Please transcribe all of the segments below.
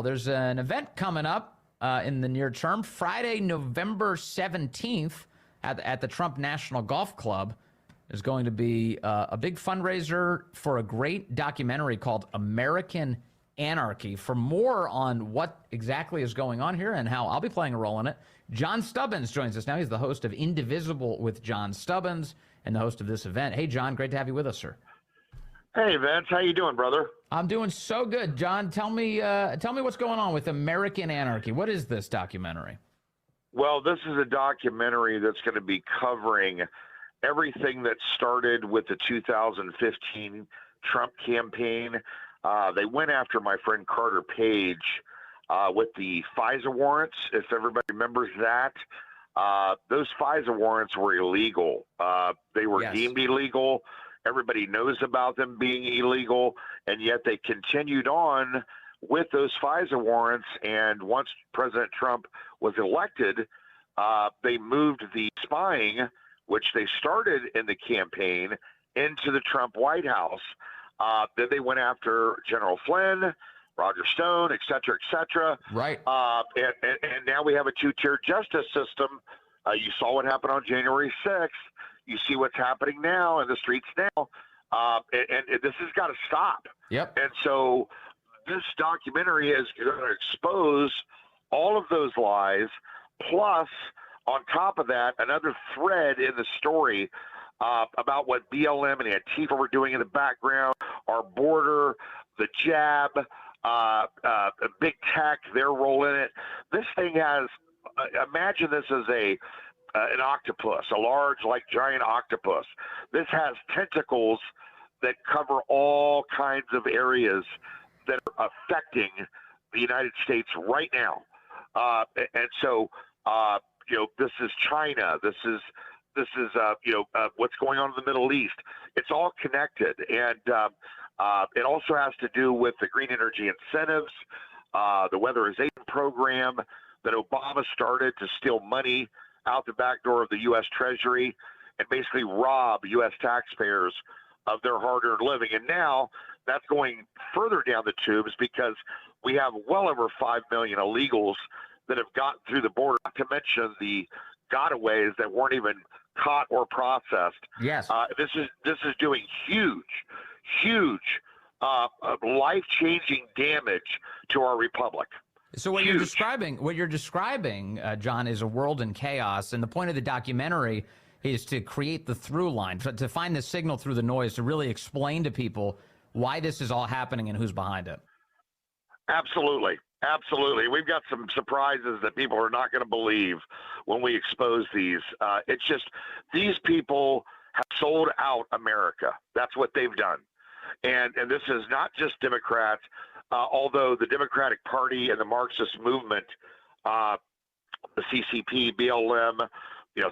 There's an event coming up in the near term, Friday, November 17th at the Trump National Golf Club. There's going to be a big fundraiser for a great documentary called Anarchy. For more on what exactly is going on here and how I'll be playing a role in it, John Stubbins joins us now. He's the host of Indivisible with John Stubbins and the host of this event. Hey, John, great to have you with us, sir. Hey, Vince, how you doing, brother? I'm doing so good. John, tell me what's going on with American Anarchy. What is this documentary? Well, this is a documentary that's going to be covering everything that started with the 2015 Trump campaign. They went after my friend Carter Page with the FISA warrants, if everybody remembers that. Those FISA warrants were illegal. They were deemed illegal. Everybody knows about them being illegal, and yet they continued on with those FISA warrants. And once President Trump was elected, they moved the spying, which they started in the campaign, into the Trump White House. Then they went after General Flynn, Roger Stone, et cetera, Right. And now we have a two-tier justice system. You saw what happened on January 6th. You see what's happening now in the streets now. And this has got to stop. Yep. And so this documentary is going to expose all of those lies, plus, on top of that, another thread in the story about what BLM and Antifa were doing in the background, our border, the jab, big tech, their role in it. This thing has, imagine this as an octopus, a large, giant octopus. This has tentacles that cover all kinds of areas that are affecting the United States right now. And so, this is China. This is what's going on in the Middle East. It's all connected. And it also has to do with the green energy incentives, the weatherization program that Obama started to steal money out the back door of the U.S. Treasury and basically rob U.S. taxpayers of their hard-earned living. And now that's going further down the tubes because we have well over 5 million illegals that have gotten through the border, not to mention the gotaways that weren't even caught or processed. Yes. This is doing huge life-changing damage to our republic. So what you're describing, John, is a world in chaos, and the point of the documentary is to create the through line, to find the signal through the noise, to really explain to people why this is all happening and who's behind it. Absolutely. We've got some surprises that people are not going to believe when we expose these. It's just these people have sold out America. That's what they've done. And this is not just Democrats. Although the Democratic Party and the Marxist movement, the CCP, BLM,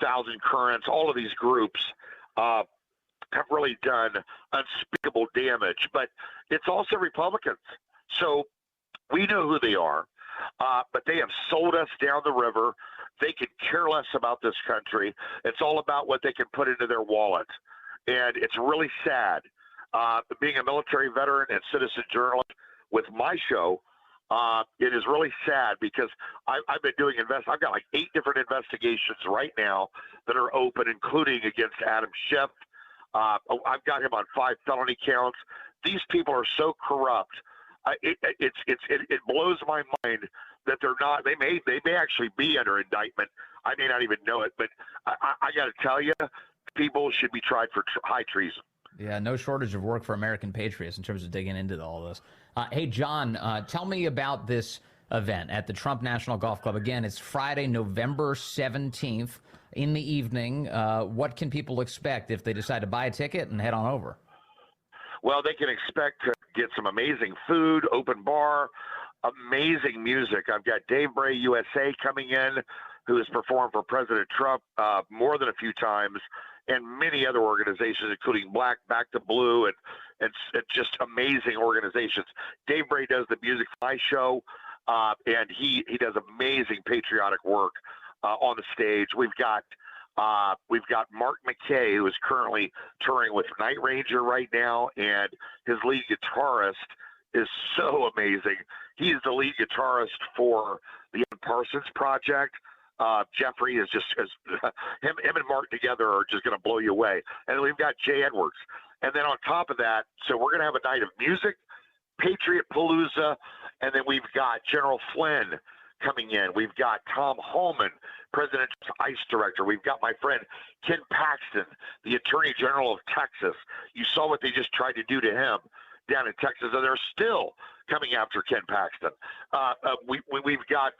Thousand Currents, all of these groups have really done unspeakable damage. But it's also Republicans. So we know who they are, but they have sold us down the river. They could care less about this country. It's all about what they can put into their wallet. And it's really sad. Being a military veteran and citizen journalist, with my show, it is really sad because I've been doing I've got 8 different investigations right now that are open, including against Adam Schiff. I've got him on 5 felony counts. These people are so corrupt. It blows my mind that they're not. They may actually be under indictment. I may not even know it, but I got to tell you, people should be tried for high treason. Yeah, no shortage of work for American patriots in terms of digging into all this. Hey, John, tell me about this event at the Trump National Golf Club. Again, it's Friday, November 17th in the evening. What can people expect if they decide to buy a ticket and head on over? Well, they can expect to get some amazing food, open bar, amazing music. I've got Dave Bray USA coming in, who has performed for President Trump more than a few times, and many other organizations, including Black Back to Blue, and it's just amazing organizations. Dave Bray does the music for my show, and he does amazing patriotic work on the stage. We've got Mark McKay, who is currently touring with Night Ranger right now, and his lead guitarist is so amazing. He is the lead guitarist for the Parsons Project. Jeffrey is just him and Mark together are just going to blow you away. And then we've got Jay Edwards. And then on top of that, so we're going to have a night of music, Patriot Palooza, and then we've got General Flynn coming in. We've got Tom Holman, President's ICE Director. We've got my friend Ken Paxton, the Attorney General of Texas. You saw what they just tried to do to him down in Texas, and they're still coming after Ken Paxton. We've got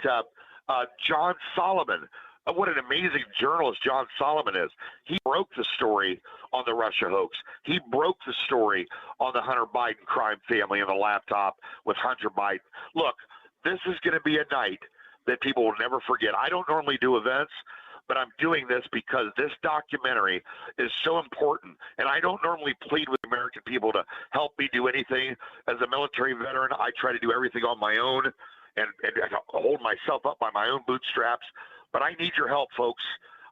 John Solomon. What an amazing journalist John Solomon is. He broke the story on the Russia hoax. He broke the story on the Hunter Biden crime family and the laptop with Hunter Biden. Look, this is going to be a night that people will never forget. I don't normally do events, but I'm doing this because this documentary is so important. And I don't normally plead with American people to help me do anything. As a military veteran, I try to do everything on my own and hold myself up by my own bootstraps. But I need your help, folks.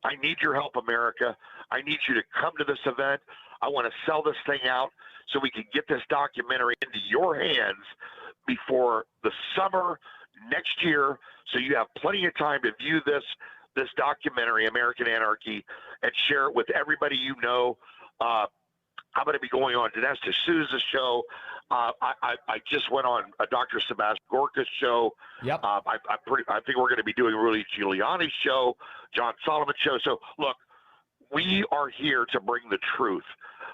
I need your help, America. I need you to come to this event. I want to sell this thing out so we can get this documentary into your hands before the summer next year, so you have plenty of time to view this documentary, American Anarchy, and share it with everybody you know. I'm going to be going on Dinesh D'Souza's show. I just went on a Dr. Sebastian Gorka's show. Yep. I think we're going to be doing Rudy Giuliani's show, John Solomon's show. So, look, we are here to bring the truth.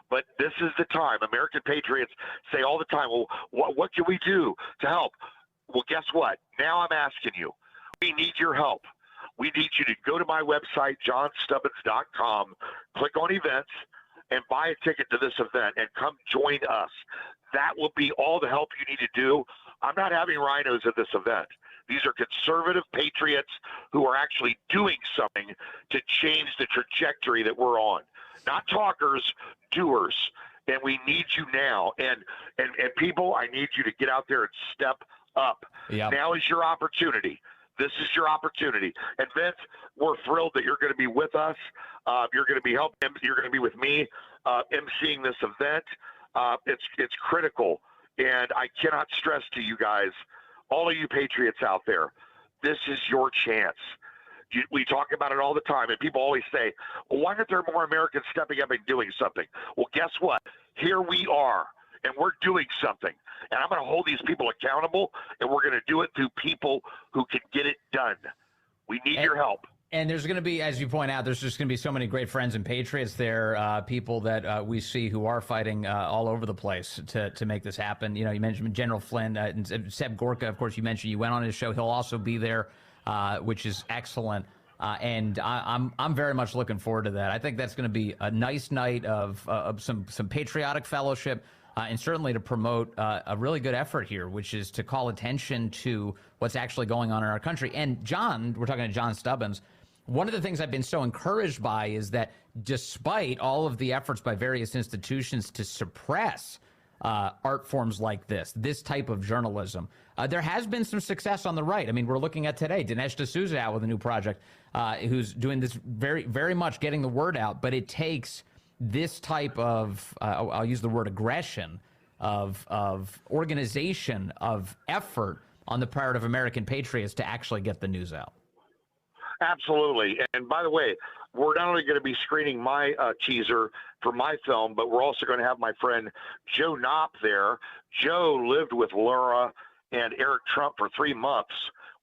But this is the time. American patriots say all the time, well, what can we do to help? Well, guess what? Now I'm asking you. We need your help. We need you to go to my website, johnstubbins.com, click on events, and buy a ticket to this event and come join us. That will be all the help you need to do. I'm not having rhinos at this event. These are conservative patriots who are actually doing something to change the trajectory that we're on. Not talkers, doers. And we need you now. And people, I need you to get out there and step up. Yep. Now is your opportunity. This is your opportunity. And Vince, we're thrilled that you're going to be with us. You're going to be helping. You're going to be with me emceeing this event. It's critical. And I cannot stress to you guys, all of you patriots out there, this is your chance. We talk about it all the time, and people always say, well, why aren't there more Americans stepping up and doing something? Well, guess what? Here we are, and we're doing something. And I'm going to hold these people accountable, and we're going to do it through people who can get it done. We need your help. And there's going to be, as you point out, there's just going to be so many great friends and patriots there, people that we see who are fighting all over the place to make this happen. You know, you mentioned General Flynn, and Seb Gorka, of course, you mentioned you went on his show. He'll also be there, which is excellent. And I'm very much looking forward to that. I think that's going to be a nice night of some patriotic fellowship, and certainly to promote a really good effort here, which is to call attention to what's actually going on in our country. And John, we're talking to John Stubbins. One of the things I've been so encouraged by is that despite all of the efforts by various institutions to suppress art forms like this type of journalism, there has been some success on the right. I mean, we're looking at today, Dinesh D'Souza out with a new project, who's doing this very, very much getting the word out. But it takes this type of, I'll use the word aggression, of organization, of effort on the part of American patriots to actually get the news out. Absolutely. And by the way, we're not only going to be screening my teaser for my film, but we're also going to have my friend Joe Knopp there. Joe lived with Laura and Eric Trump for 3 months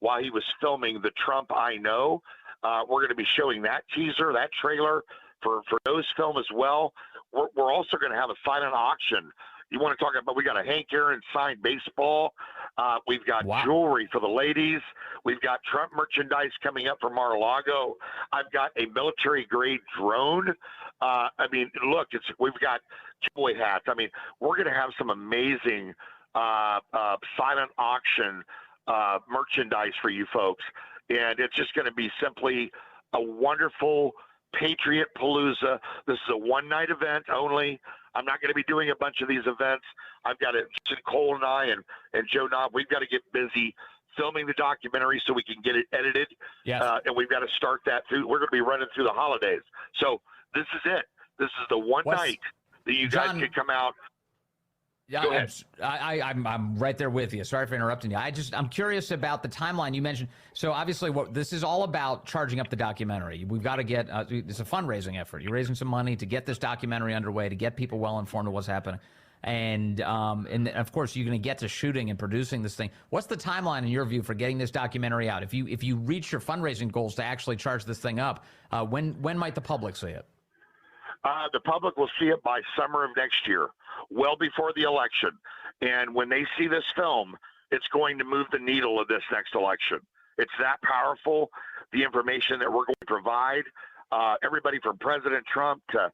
while he was filming The Trump I Know. We're going to be showing that teaser, that trailer for Joe's film as well. We're also going to have a silent auction. You want to talk about, we got a Hank Aaron signed baseball. We've got jewelry for the ladies. We've got Trump merchandise coming up from Mar-a-Lago. I've got a military-grade drone. I mean, look, we've got cowboy hats. I mean, we're going to have some amazing silent auction merchandise for you folks. And it's just going to be simply a wonderful Patriot Palooza. This is a one-night event only. I'm not going to be doing a bunch of these events. I've got Jason Cole and I and Joe Knob. We've got to get busy filming the documentary so we can get it edited. Yes. And we've got to start that through. We're going to be running through the holidays. So this is it. This is the one night that you guys can come out. Yeah, Go ahead. I'm right there with you. Sorry for interrupting you. I'm curious about the timeline you mentioned. So obviously, what this is all about charging up the documentary. We've got to get it's a fundraising effort. You're raising some money to get this documentary underway, to get people well informed of what's happening, and of course, you're going to get to shooting and producing this thing. What's the timeline in your view for getting this documentary out? If you reach your fundraising goals to actually charge this thing up, when might the public see it? The public will see it by summer of next year, well before the election. And when they see this film, it's going to move the needle of this next election. It's that powerful. The information that we're going to provide, everybody from President Trump to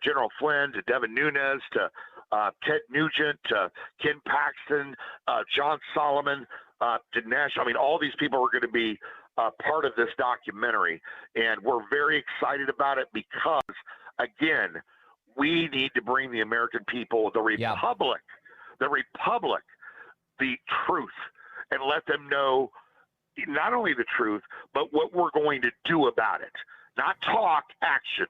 General Flynn to Devin Nunes to Ted Nugent to Ken Paxton, John Solomon, Dinesh. I mean, all these people are going to be part of this documentary. And we're very excited about it because, again, we need to bring the American people, the Republic, the truth, and let them know not only the truth, but what we're going to do about it. Not talk, action.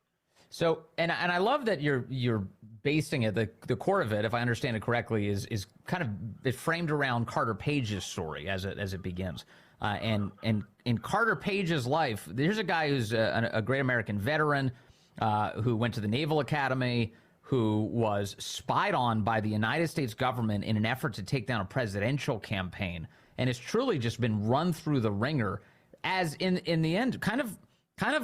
So, and I love that you're basing it, the core of it, if I understand it correctly, is kind of framed around Carter Page's story as it begins. And in Carter Page's life, there's a guy who's a great American veteran, who went to the Naval Academy, who was spied on by the United States government in an effort to take down a presidential campaign, and has truly just been run through the ringer as in the end, kind of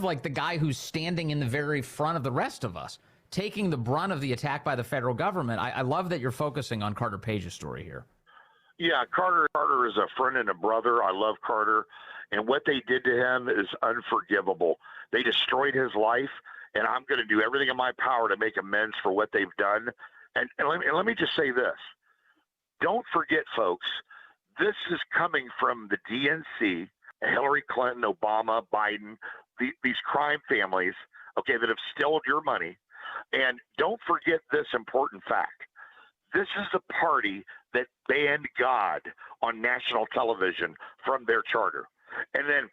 like the guy who's standing in the very front of the rest of us, taking the brunt of the attack by the federal government. I love that you're focusing on Carter Page's story here. Yeah, Carter is a friend and a brother. I love Carter, and what they did to him is unforgivable. They destroyed his life. And I'm going to do everything in my power to make amends for what they've done. And let me just say this. Don't forget, folks, this is coming from the DNC, Hillary Clinton, Obama, Biden, these crime families, okay, that have stolen your money. And don't forget this important fact. This is the party that banned God on national television from their charter. And then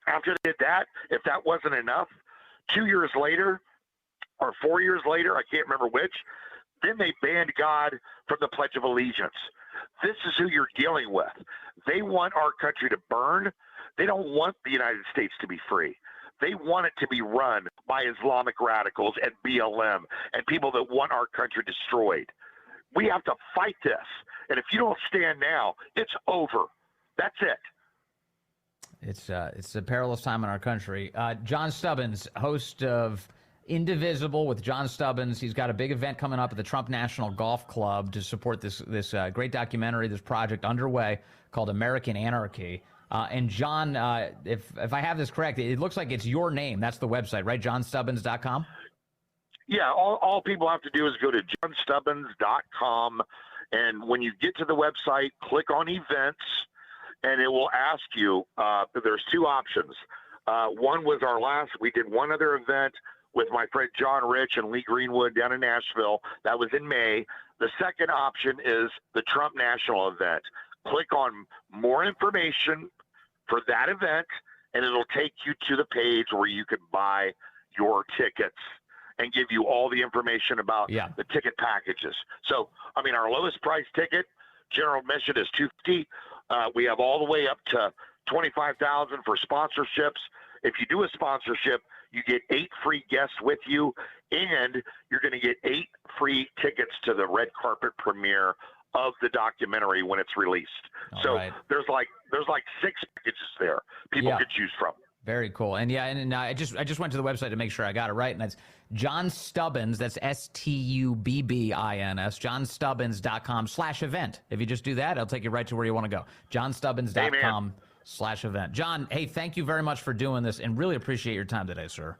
after they did that, if that wasn't enough, 2 years later or 4 years later, I can't remember which, then they banned God from the Pledge of Allegiance. This is who you're dealing with. They want our country to burn. They don't want the United States to be free. They want it to be run by Islamic radicals and BLM and people that want our country destroyed. We have to fight this. And if you don't stand now, it's over. That's it. It's a perilous time in our country. John Stubbins, host of Indivisible with John Stubbins. He's got a big event coming up at the Trump National Golf Club to support this great documentary, this project underway called American Anarchy. And John, if I have this correct, it looks like it's your name. That's the website, right? JohnStubbins.com? Yeah, all people have to do is go to johnstubbins.com. And when you get to the website, click on events. And it will ask you, there's two options. One was we did one other event with my friend John Rich and Lee Greenwood down in Nashville. That was in May. The second option is the Trump National event. Click on more information for that event, and it'll take you to the page where you can buy your tickets and give you all the information about the ticket packages. So, I mean, our lowest price ticket, general admission, is $250. We have all the way up to $25,000 for sponsorships. If you do a sponsorship, you get 8 free guests with you, and you're going to get 8 free tickets to the red carpet premiere of the documentary when it's released. There's like 6 packages there people could choose from. Very cool. And I just went to the website to make sure I got it right, and that's John Stubbins. That's Stubbins. JohnStubbins.com/event. If you just do that, it'll take you right to where you want to go. JohnStubbins.com/event. John, hey, thank you very much for doing this, and really appreciate your time today, sir.